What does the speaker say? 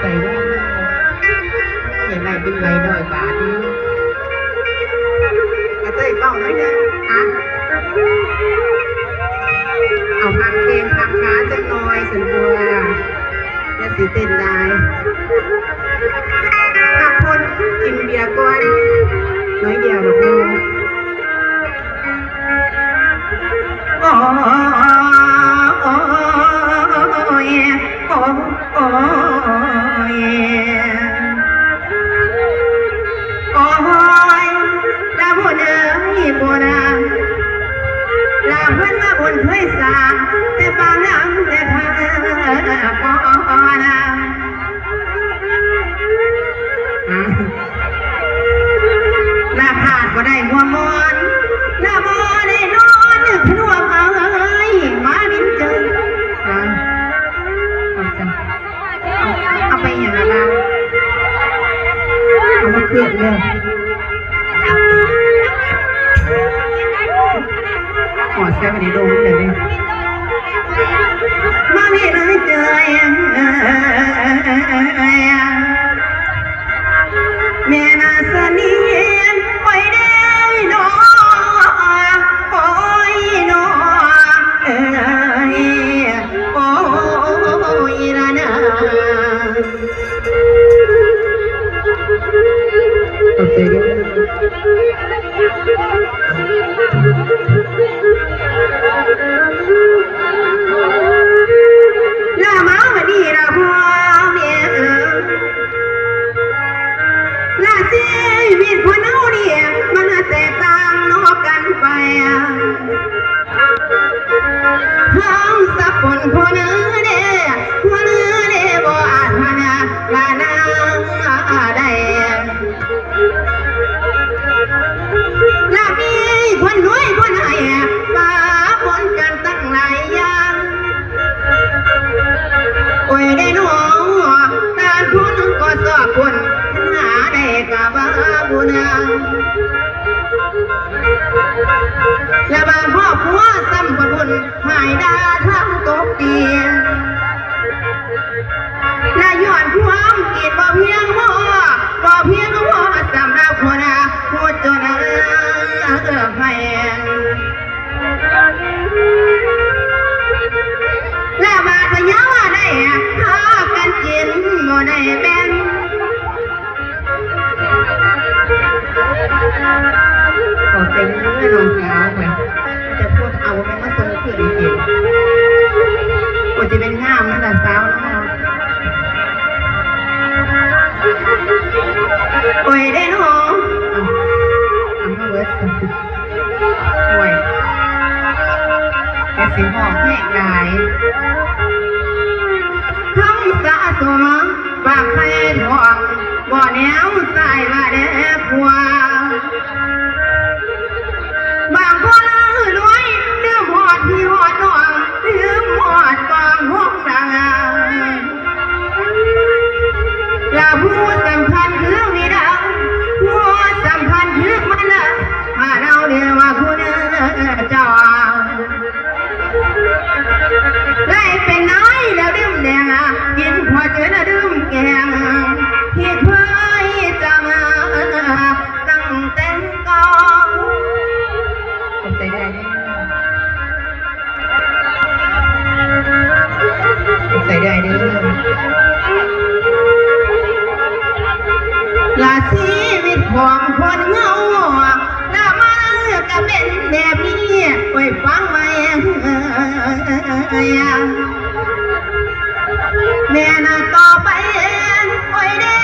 ใจว่าอย่างไรเป็นไรหน่อยบาทนี้กระเตยเป้าหน่อยเด้ออ่ะเอาพักเพลงพักขาจังหน่อยสันบัวจะสิเต้นได้พักคนกินเบียร์ก่อนน้อยเดียวหรอกลูกโอ้โอ้ยโอ้โอ้ยโอ้ยลาบุญเอ้ยบุญลาเพื่อนมาบุญเคยสาแต่บางอย่างแต่เธอก่อนลาขาดก็ได้หัวมอนลาบ่ได้นอนขนวมมาบินเจอเอาไปอย่างไรบ้างเอามาเกลือเลยขอแซ่บดีโดนเลยดิมาพี่เลยเจอแม่นาสนีไปได้นอโอ้ยนอโอ้ยละนาโอเคลามาวันนี้เราพ่อเมียลาชีวิตคนเอาเนี่ยมันแตกต่างนอกกันไปห้องสับคนคนเนื้อเด้คนเนื้อเด้บ่อาจมานาลานาได้ลามีคนรวยคนให้มาปนกันตั้งหลายอย่างโอ้ยได้หนอตาคุณก็สอบคุณหาได้กับว่าบุญและบางพ่อผัวซ้ำบุญหายดาทั้งตกเตียงและย้อนความกินบ่เพียงพ่อบ่เพียงพ่อสำหรับคนผู้จนแพงและบาดพยาว่าได้พากันกินบ่ได้แบ่งขอใจให้น้องสาวไปจะพูดเอาไปมาสนุกขึ้นอีกก็จะเป็นงามนั่นแหละสาวนะโอ้ยได้น้องทำให้เวิร์สโอ้ยแต่สิหอกแม่กายทั้งสะสมบางใครทองบ่แนวใส่มาเด็กผัวบางคนรวยลืมหอดที่หอดน้องลืมหอดกองห้องดังและผู้สำคัญคือวิดาผู้สำคัญคือมันมาเราเดียวว่าคุณเจ้าได้เป็นน้อยแล้วดื่มแดงกินพอเจอแล้วดื่มแกงที่เคยจะมาตั้งแต่ก่อนใจได้ใจได้เด้อลาชีวิตของคนเงาลามาก็เป็นแบบนี้ไว้ฟังไว้แม่น่ะต่อไปโอ้ยเด้